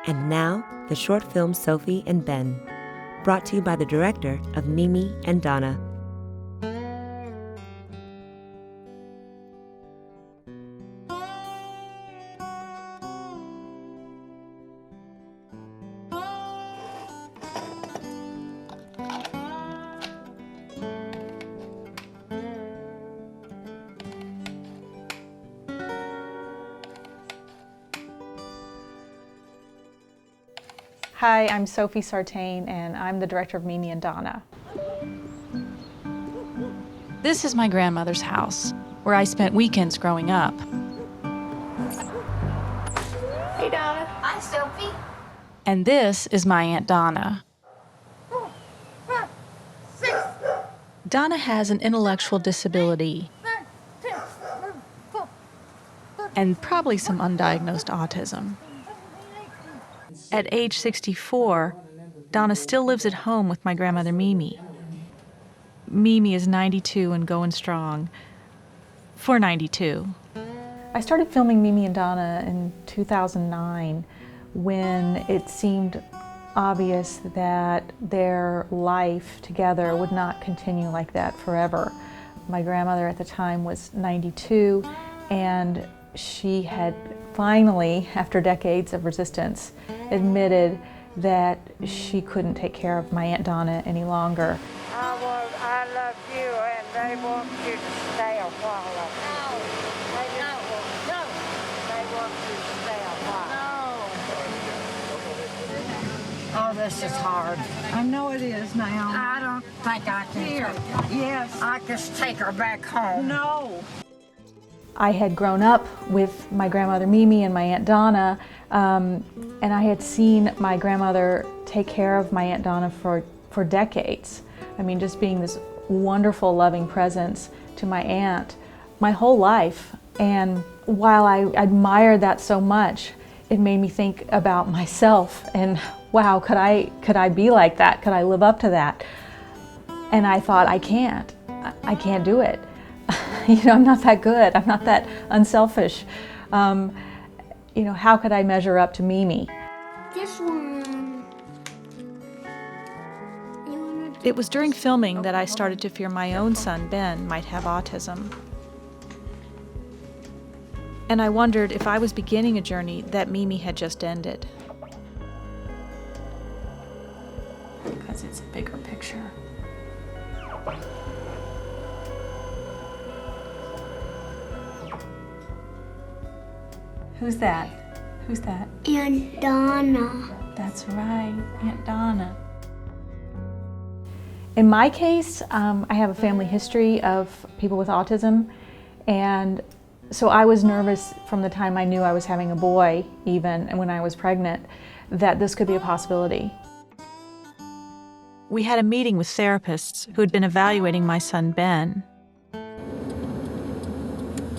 And now, the short film Sophie and Ben, brought to you by the director of Mimi and Donna. Hi, I'm Sophie Sartain, and I'm the director of Mimi and Donna. This is my grandmother's house, where I spent weekends growing up. Hey, Donna. Hi, Sophie. And this is my Aunt Donna. Donna has an intellectual disability and probably some undiagnosed autism. At age 64, Donna still lives at home with my grandmother Mimi. Mimi is 92 and going strong for 92. I started filming Mimi and Donna in 2009 when it seemed obvious that their life together would not continue like that forever. My grandmother at the time was 92, and she had finally, after decades of resistance, admitted that she couldn't take care of my Aunt Donna any longer. I love you, and they want you to stay a while. No. They want you to stay a while. No. Oh, this is hard. I know it is now. I don't think I can take her. Yes. I just take her back home. No. I had grown up with my grandmother Mimi and my Aunt Donna, and I had seen my grandmother take care of my Aunt Donna for decades. I mean, just being this wonderful, loving presence to my aunt my whole life. And while I admired that so much, it made me think about myself and, wow, could I be like that? Could I live up to that? And I thought, I can't do it. You know, I'm not that good. I'm not that unselfish. You know, how could I measure up to Mimi? This one. It was during filming that I started to fear my own son, Ben, might have autism. And I wondered if I was beginning a journey that Mimi had just ended. Because it's a bigger picture. Who's that? Who's that? Aunt Donna. That's right, Aunt Donna. In my case, I have a family history of people with autism, and so I was nervous from the time I knew I was having a boy, even, and when I was pregnant, that this could be a possibility. We had a meeting with therapists who had been evaluating my son, Ben.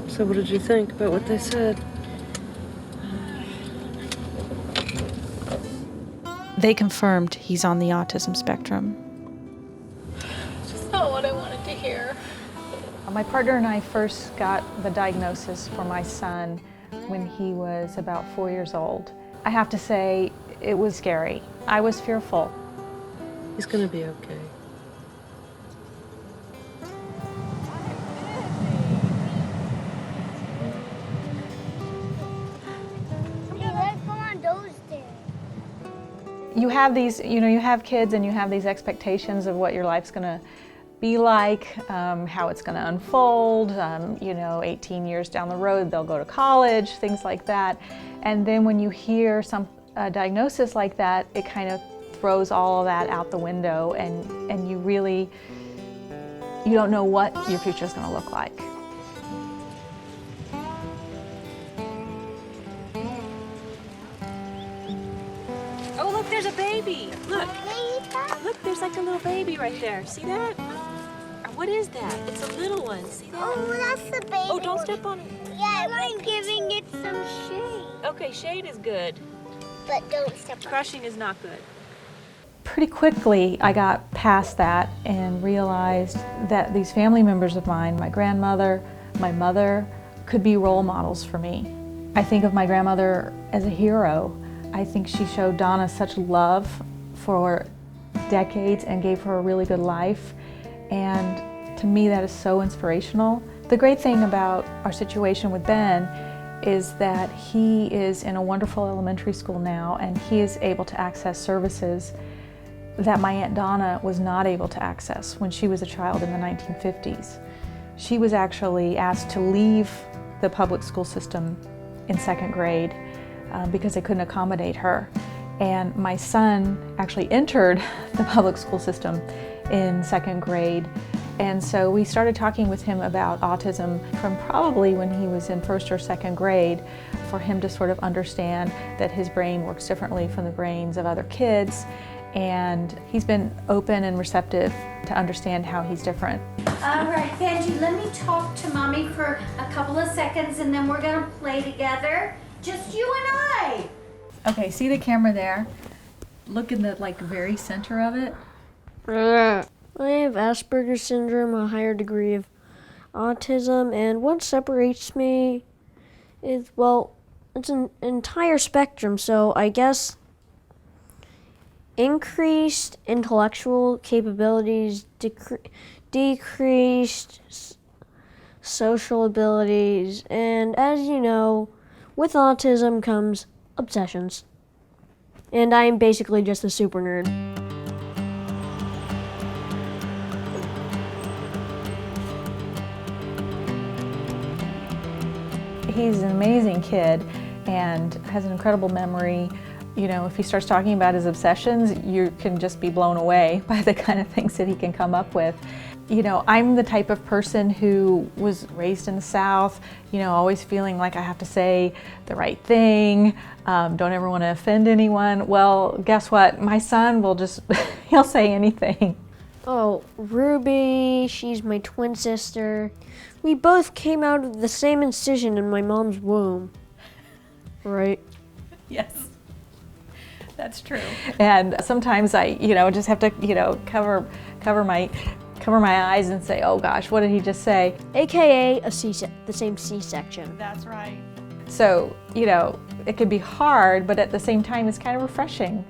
So what did you think about what they said? They confirmed he's on the autism spectrum. That's not what I wanted to hear. My partner and I first got the diagnosis for my son when he was about 4 years old. I have to say, it was scary. I was fearful. He's gonna be okay. Let's go on those days. You have these, you know, you have kids and you have these expectations of what your life's gonna be like, how it's gonna unfold, you know, 18 years down the road, they'll go to college, things like that. And then when you hear some diagnosis like that, it kind of throws all of that out the window, and you don't know what your future's gonna look like. Oh, look, there's a baby. Look, there's like a little baby right there. See that? Or what is that? It's a little one. See that? Oh, that's the baby. Oh, don't step on it. Yeah, I'm giving it some shade. Okay, shade is good. But don't step on it. Crushing is not good. Pretty quickly, I got past that and realized that these family members of mine, my grandmother, my mother, could be role models for me. I think of my grandmother as a hero. I think she showed Donna such love for decades and gave her a really good life. And to me, that is so inspirational. The great thing about our situation with Ben is that he is in a wonderful elementary school now, and he is able to access services that my Aunt Donna was not able to access when she was a child in the 1950s. She was actually asked to leave the public school system in 2nd grade because they couldn't accommodate her. And my son actually entered the public school system in 2nd grade. And so we started talking with him about autism from probably when he was in 1st or 2nd grade, for him to sort of understand that his brain works differently from the brains of other kids. And he's been open and receptive to understand how he's different. All right, Benji, let me talk to Mommy for a couple of seconds and then we're gonna play together. Just you and I. Okay, see the camera there? Look in the very center of it. I have Asperger's syndrome, a higher degree of autism, and what separates me is, well, it's an entire spectrum, so I guess increased intellectual capabilities, decreased social abilities, and as you know, with autism comes obsessions. And I'm basically just a super nerd. He's an amazing kid and has an incredible memory. You know, if he starts talking about his obsessions, you can just be blown away by the kind of things that he can come up with. You know, I'm the type of person who was raised in the South, you know, always feeling like I have to say the right thing, don't ever want to offend anyone. Well, guess what? My son will just, he'll say anything. Oh, Ruby, she's my twin sister. We both came out of the same incision in my mom's womb, right? Yes, that's true. And sometimes I, just have to, cover my eyes and say, oh gosh, what did he just say? AKA the same C-section. That's right. So, it can be hard, but at the same time, it's kind of refreshing.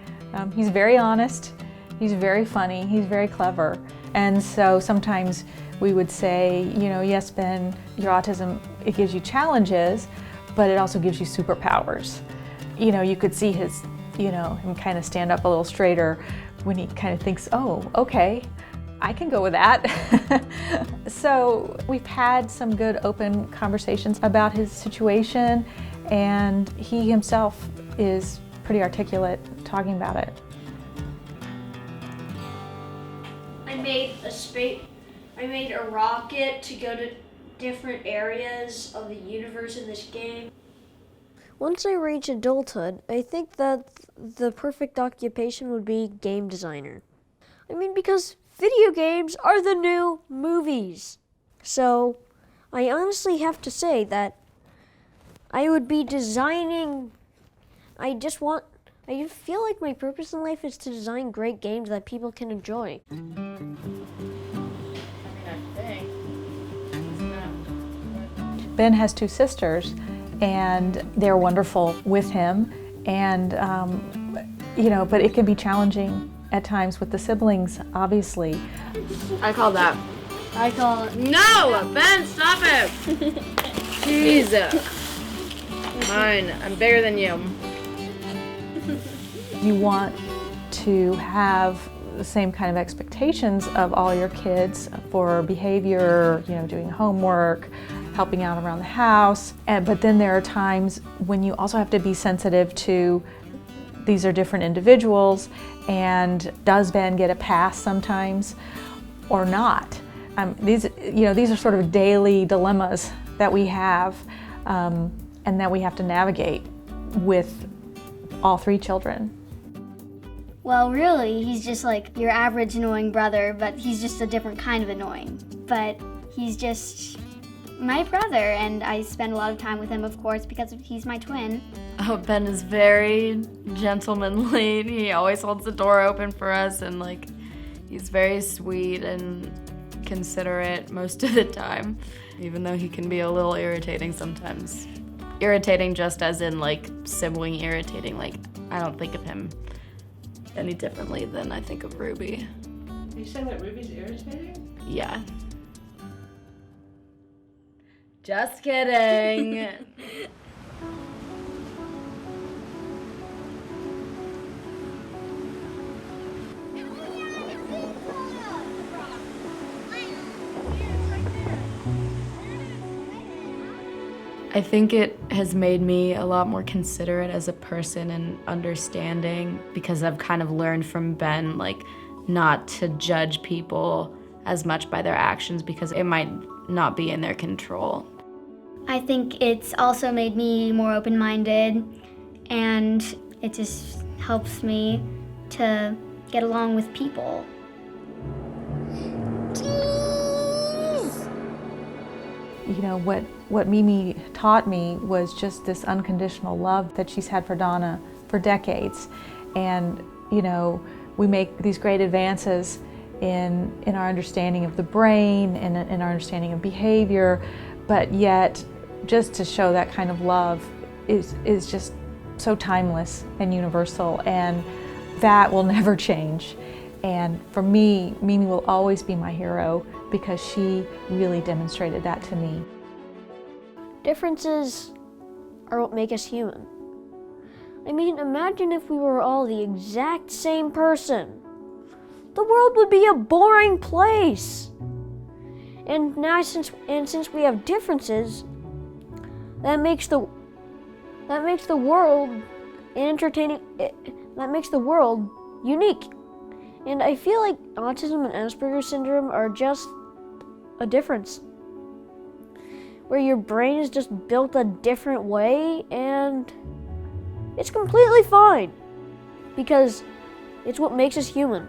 He's very honest, he's very funny, he's very clever. And so sometimes we would say, yes, Ben, your autism, it gives you challenges, but it also gives you superpowers. You could see him kind of stand up a little straighter when he kind of thinks, oh, okay, I can go with that. So we've had some good open conversations about his situation, and he himself is pretty articulate talking about it. I made a rocket to go to different areas of the universe in this game. Once I reach adulthood, I think that the perfect occupation would be game designer. Because video games are the new movies. So I honestly have to say that I would be designing, I feel like my purpose in life is to design great games that people can enjoy. Ben has 2 sisters, and they're wonderful with him, and but it can be challenging at times with the siblings, obviously. I call that. I call it. No! Ben, stop it! Jesus. Mine. I'm bigger than you. You want to have the same kind of expectations of all your kids for behavior, doing homework, helping out around the house. But then there are times when you also have to be sensitive to these are different individuals, and does Ben get a pass sometimes or not? These are sort of daily dilemmas that we have and that we have to navigate with all 3 children. Well, really, he's just like your average annoying brother, but he's just a different kind of annoying. But he's just my brother, and I spend a lot of time with him, of course, because he's my twin. Oh, Ben is very gentlemanly. He always holds the door open for us, and he's very sweet and considerate most of the time, even though he can be a little irritating sometimes. Irritating just as in sibling irritating, I don't think of him any differently than I think of Ruby. Are you saying that Ruby's irritating? Yeah. Just kidding. I think it has made me a lot more considerate as a person and understanding, because I've kind of learned from Ben, like, not to judge people as much by their actions because it might not be in their control. I think it's also made me more open-minded, and it just helps me to get along with people. You know, what Mimi taught me was just this unconditional love that she's had for Donna for decades. And, you know, we make these great advances in our understanding of the brain and in our understanding of behavior, but yet just to show that kind of love is just so timeless and universal, and that will never change. And for me, Mimi will always be my hero because she really demonstrated that to me. Differences are what make us human. I mean, imagine if we were all the exact same person. The world would be a boring place. And now, since we have differences, that makes the world entertaining. That makes the world unique. And I feel like autism and Asperger's syndrome are just a difference, where your brain is just built a different way, and it's completely fine because it's what makes us human.